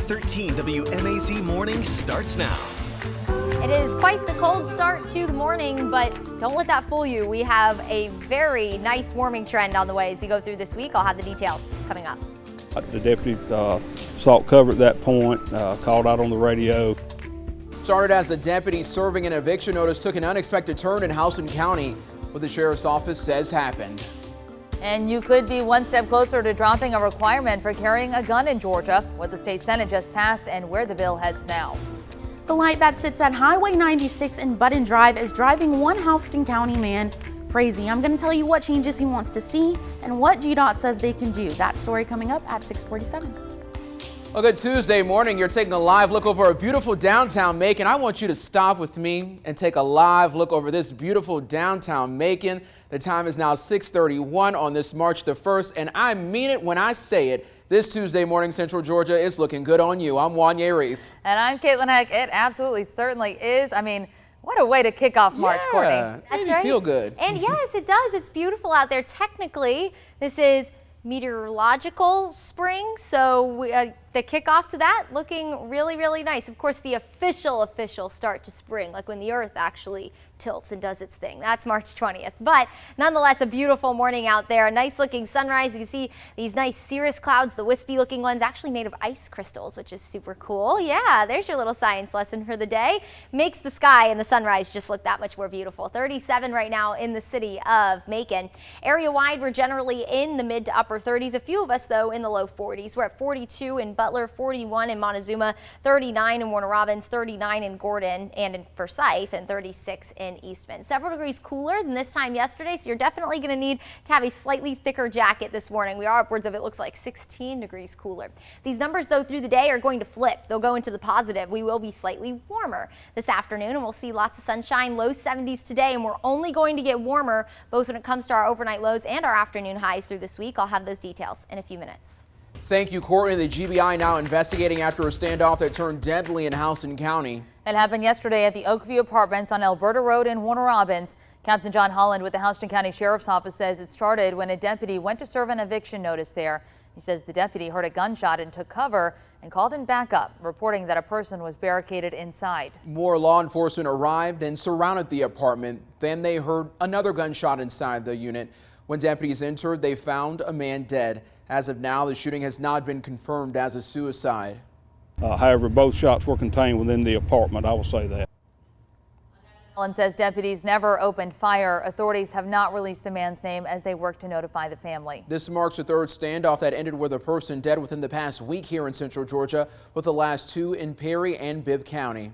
13 WMAZ Morning starts now. It is quite the cold start to the morning, but don't let that fool you. We have a very nice warming trend on the way as we go through this week. I'll have the details coming up. The deputy sought cover at that point, called out on the radio. Started as a deputy serving an eviction notice took an unexpected turn in Houston County, what the sheriff's office says happened. And you could be one step closer to dropping a requirement for carrying a gun in Georgia, what the state Senate just passed and where the bill heads now. The light that sits at Highway 96 in Button Drive is driving one Houston County man crazy. I'm going to tell you what changes he wants to see and what GDOT says they can do. That story coming up at 6:47. Well, good Tuesday morning. You're taking a live look over a beautiful downtown Macon. I want you to stop with me and take a live look over this beautiful downtown Macon. The time is now 6:31 on this March the 1st, and I mean it when I say it. This Tuesday morning, Central Georgia is looking good on you. I'm Juan Reese. And I'm Caitlin Heck. It absolutely certainly is. I mean, what a way to kick off March, Courtney. That's right. Feel good. And yes, it does. It's beautiful out there. Technically, this is meteorological spring, so the kickoff to that looking really, really nice. Of course, the official start to spring, like when the earth actually tilts and does its thing. That's March 20th. But nonetheless, a beautiful morning out there. A nice looking sunrise. You can see these nice cirrus clouds, the wispy looking ones, actually made of ice crystals, which is super cool. Yeah, there's your little science lesson for the day. Makes the sky and the sunrise just look that much more beautiful. 37 right now in the city of Macon. Area wide, we're generally in the mid to upper 30s. A few of us, though, in the low 40s. We're at 42 in Butler, 41 in Montezuma, 39 in Warner Robins, 39 in Gordon and in Forsyth, and 36 in Eastman. Several degrees cooler than this time yesterday, so you're definitely going to need to have a slightly thicker jacket this morning. We are upwards of, it looks like, 16 degrees cooler. These numbers, though, through the day are going to flip. They'll go into the positive. We will be slightly warmer this afternoon, and we'll see lots of sunshine, low 70s today, and we're only going to get warmer both when it comes to our overnight lows and our afternoon highs through this week. I'll have those details in a few minutes. Thank you, Courtney. The GBI now investigating after a standoff that turned deadly in Houston County. It happened yesterday at the Oakview Apartments on Elberta Road in Warner Robins. Captain Jon Holland with the Houston County Sheriff's Office says it started when a deputy went to serve an eviction notice there. He says the deputy heard a gunshot and took cover and called in backup, reporting that a person was barricaded inside. More law enforcement arrived and surrounded the apartment. Then they heard another gunshot inside the unit. When deputies entered, they found a man dead. As of now, the shooting has not been confirmed as a suicide. However, both shots were contained within the apartment, I will say that. Holland says deputies never opened fire. Authorities have not released the man's name as they work to notify the family. This marks the third standoff that ended with a person dead within the past week here in Central Georgia, with the last two in Perry and Bibb County.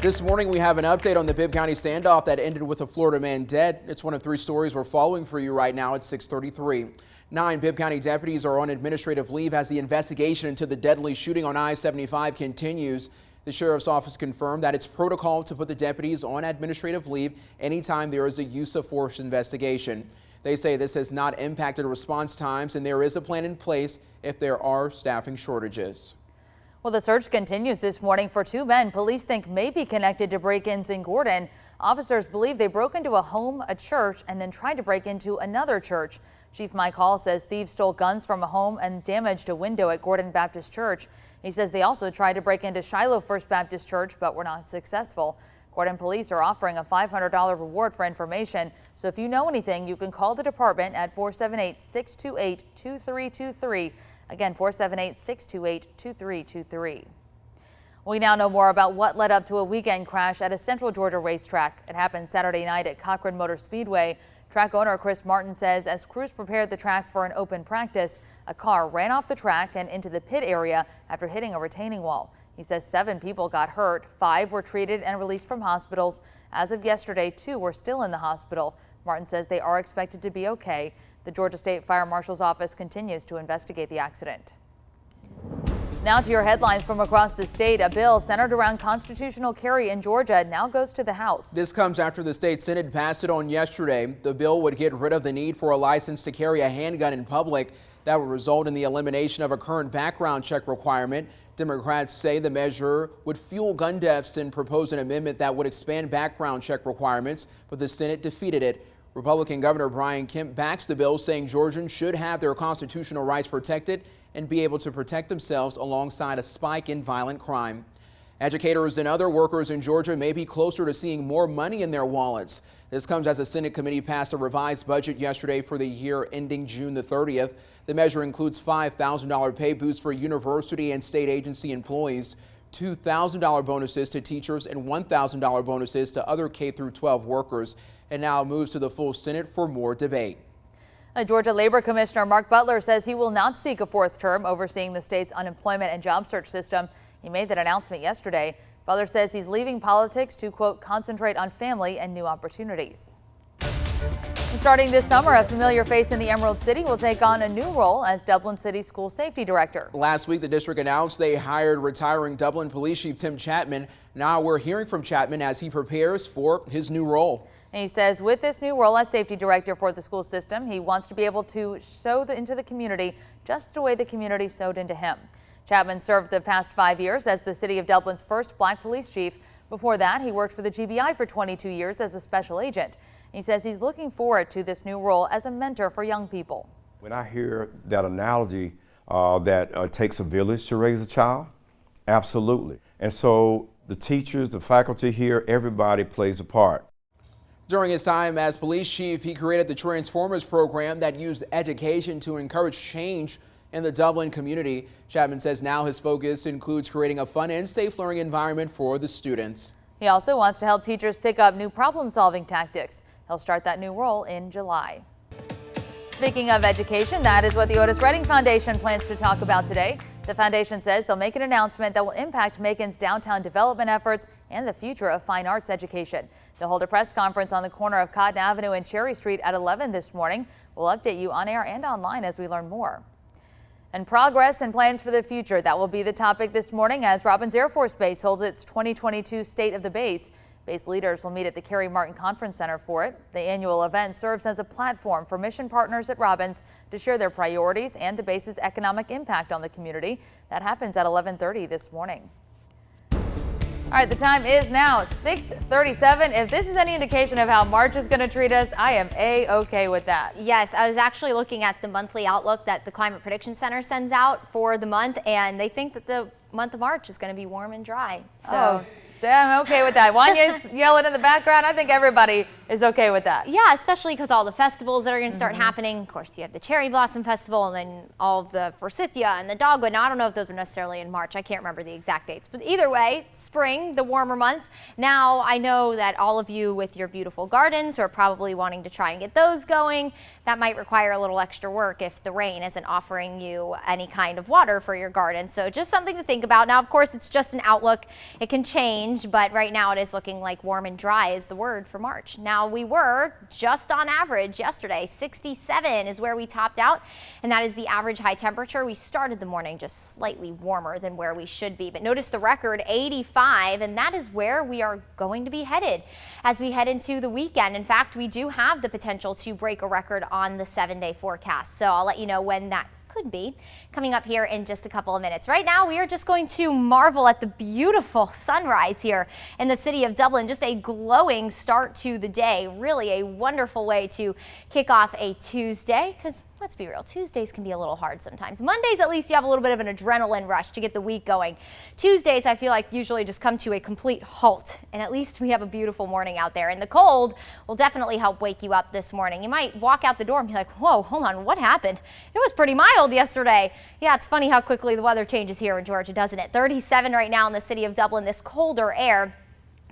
This morning, we have an update on the Bibb County standoff that ended with a Florida man dead. It's one of three stories we're following for you right now at 6:33. 9 Bibb County deputies are on administrative leave as the investigation into the deadly shooting on I-75 continues. The sheriff's office confirmed that it's protocol to put the deputies on administrative leave anytime there is a use of force investigation. They say this has not impacted response times, and there is a plan in place if there are staffing shortages. Well, the search continues this morning for two men police think may be connected to break-ins in Gordon. Officers believe they broke into a home, a church, and then tried to break into another church. Chief Mike Hall says thieves stole guns from a home and damaged a window at Gordon Baptist Church. He says they also tried to break into Shiloh First Baptist Church, but were not successful. Gordon police are offering a $500 reward for information. So if you know anything, you can call the department at 478-628-2323. Again, 478-628-2323. We now know more about what led up to a weekend crash at a Central Georgia racetrack. It happened Saturday night at Cochran Motor Speedway. Track owner Chris Martin says as crews prepared the track for an open practice, a car ran off the track and into the pit area after hitting a retaining wall. He says 7 people got hurt, 5 were treated and released from hospitals. As of yesterday, 2 were still in the hospital. Martin says they are expected to be okay. The Georgia State Fire Marshal's office continues to investigate the accident. Now to your headlines from across the state. A bill centered around constitutional carry in Georgia now goes to the House. This comes after the state Senate passed it on yesterday. The bill would get rid of the need for a license to carry a handgun in public. That would result in the elimination of a current background check requirement. Democrats say the measure would fuel gun deaths and propose an amendment that would expand background check requirements, but the Senate defeated it. Republican Governor Brian Kemp backs the bill, saying Georgians should have their constitutional rights protected and be able to protect themselves alongside a spike in violent crime. Educators and other workers in Georgia may be closer to seeing more money in their wallets. This comes as a Senate committee passed a revised budget yesterday for the year ending June the 30th. The measure includes $5,000 pay boost for university and state agency employees, $2,000 bonuses to teachers, and $1,000 bonuses to other K-12 workers. And now moves to the full Senate for more debate. Georgia Labor Commissioner Mark Butler says he will not seek a fourth term overseeing the state's unemployment and job search system. He made that announcement yesterday. Butler says he's leaving politics to, quote, concentrate on family and new opportunities. Starting this summer, a familiar face in the Emerald City will take on a new role as Dublin City School Safety Director. Last week, the district announced they hired retiring Dublin Police Chief Tim Chapman. Now we're hearing from Chapman as he prepares for his new role. And he says with this new role as safety director for the school system, he wants to be able to sow into the community just the way the community sowed into him. Chapman served the past 5 years as the city of Dublin's first black police chief. Before that, he worked for the GBI for 22 years as a special agent. He says he's looking forward to this new role as a mentor for young people. When I hear that analogy that it takes a village to raise a child, absolutely. And so the teachers, the faculty here, everybody plays a part. During his time as police chief, he created the Transformers program that used education to encourage change in the Dublin community. Chapman says now his focus includes creating a fun and safe learning environment for the students. He also wants to help teachers pick up new problem-solving tactics. He'll start that new role in July. Speaking of education, that is what the Otis Redding Foundation plans to talk about today. The foundation says they'll make an announcement that will impact Macon's downtown development efforts and the future of fine arts education. They'll hold a press conference on the corner of Cotton Avenue and Cherry Street at 11 this morning. We'll update you on air and online as we learn more. And progress and plans for the future, that will be the topic this morning as Robins Air Force Base holds its 2022 State of the Base. Base leaders will meet at the Kerry Martin Conference Center for it. The annual event serves as a platform for mission partners at Robins to share their priorities and the base's economic impact on the community. That happens at 11:30 this morning. All right, the time is now 6:37. If this is any indication of how March is going to treat us, I am A-okay with that. Yes, I was actually looking at the monthly outlook that the Climate Prediction Center sends out for the month, and they think that the month of March is going to be warm and dry. So I'm okay with that. Wanya's yelling in the background. I think everybody is okay with that. yeah, especially because all the festivals that are going to start happening. Of course, you have the Cherry Blossom Festival and then all of the Forsythia and the Dogwood. Now, I don't know if those are necessarily in March. I can't remember the exact dates. But either way, spring, the warmer months. Now, I know that all of you with your beautiful gardens are probably wanting to try and get those going. That might require a little extra work if the rain isn't offering you any kind of water for your garden. So just something to think about. Now, of course, it's just an outlook. It can change, but right now it is looking like warm and dry is the word for March. Now, we were just on average yesterday. 67 is where we topped out, and that is the average high temperature. We started the morning just slightly warmer than where we should be, but notice the record 85, and that is where we are going to be headed as we head into the weekend. In fact, we do have the potential to break a record on the 7-day forecast, so I'll let you know when that could be coming up here in just a couple of minutes. Right now, we are just going to marvel at the beautiful sunrise here in the city of Dublin. Just a glowing start to the day. Really a wonderful way to kick off a Tuesday, because let's be real, Tuesdays can be a little hard sometimes. Mondays, at least you have a little bit of an adrenaline rush to get the week going. Tuesdays, I feel like usually just come to a complete halt, and at least we have a beautiful morning out there. And the cold will definitely help wake you up this morning. You might walk out the door and be like, whoa, hold on, what happened? It was pretty mild yesterday. Yeah, it's funny how quickly the weather changes here in Georgia, doesn't it? 37 right now in the city of Dublin, this colder air.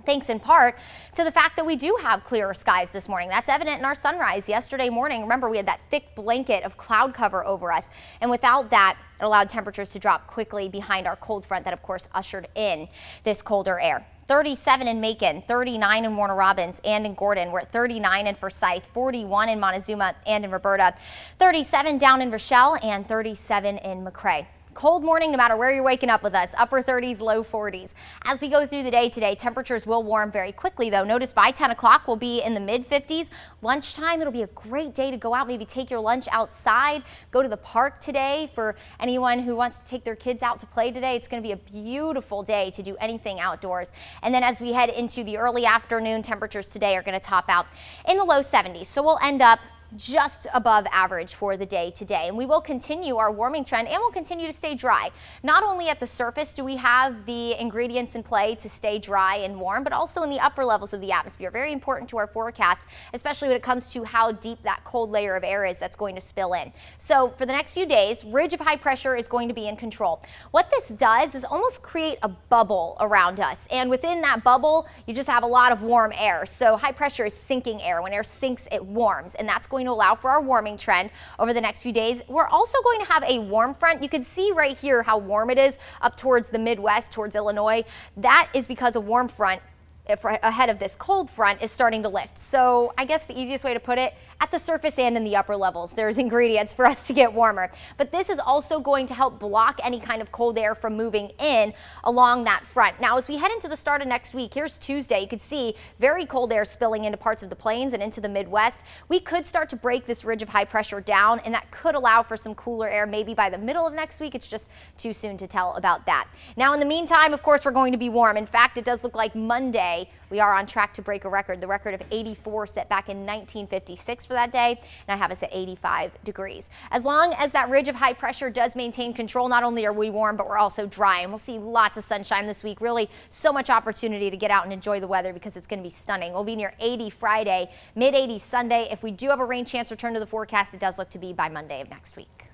Thanks in part to the fact that we do have clearer skies this morning. That's evident in our sunrise yesterday morning. Remember, we had that thick blanket of cloud cover over us, and without that, it allowed temperatures to drop quickly behind our cold front that, of course, ushered in this colder air. 37 in Macon, 39 in Warner Robins and in Gordon. We're at 39 in Forsyth, 41 in Montezuma and in Roberta, 37 down in Rochelle, and 37 in McRae. Cold morning no matter where you're waking up with us, upper 30s, low 40s. As we go through the day today, temperatures will warm very quickly though. Notice by 10 o'clock we'll be in the mid 50s. Lunchtime, it'll be a great day to go out, maybe take your lunch outside, go to the park today. For anyone who wants to take their kids out to play today, it's going to be a beautiful day to do anything outdoors. And then as we head into the early afternoon, temperatures today are going to top out in the low 70s. So we'll end up just above average for the day today. And we will continue our warming trend and we'll continue to stay dry. Not only at the surface do we have the ingredients in play to stay dry and warm, but also in the upper levels of the atmosphere. Very important to our forecast, especially when it comes to how deep that cold layer of air is that's going to spill in. So for the next few days, ridge of high pressure is going to be in control. What this does is almost create a bubble around us. And within that bubble, you just have a lot of warm air. So high pressure is sinking air. When air sinks, it warms, and that's going to allow for our warming trend over the next few days. We're also going to have a warm front. You can see right here how warm it is up towards the Midwest, towards Illinois. That is because a warm front ahead of this cold front is starting to lift. So I guess the easiest way to put it, at the surface and in the upper levels, there's ingredients for us to get warmer. But this is also going to help block any kind of cold air from moving in along that front. Now, as we head into the start of next week, here's Tuesday, you can see very cold air spilling into parts of the plains and into the Midwest. We could start to break this ridge of high pressure down, and that could allow for some cooler air maybe by the middle of next week. It's just too soon to tell about that. Now, in the meantime, of course, we're going to be warm. In fact, it does look like Monday we are on track to break a record, the record of 84 set back in 1956 for that day, and I have us at 85 degrees. As long as that ridge of high pressure does maintain control, not only are we warm, but we're also dry, and we'll see lots of sunshine this week. Really so much opportunity to get out and enjoy the weather because it's going to be stunning. We'll be near 80 Friday, mid 80s Sunday. If we do have a rain chance return to the forecast, it does look to be by Monday of next week.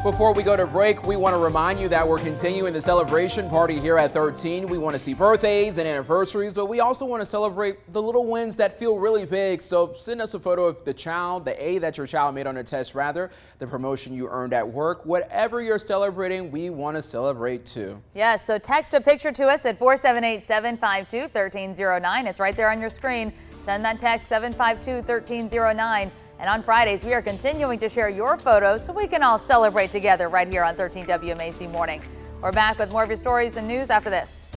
Before we go to break, we want to remind you that we're continuing the celebration party here at 13. We want to see birthdays and anniversaries, but we also want to celebrate the little wins that feel really big. So send us a photo of the A that your child made on a test, the promotion you earned at work. Whatever you're celebrating, we want to celebrate too. Yes, so text a picture to us at 478-752-1309. It's right there on your screen. Send that text 752-1309. And on Fridays, we are continuing to share your photos so we can all celebrate together right here on 13 WMAC Morning. We're back with more of your stories and news after this.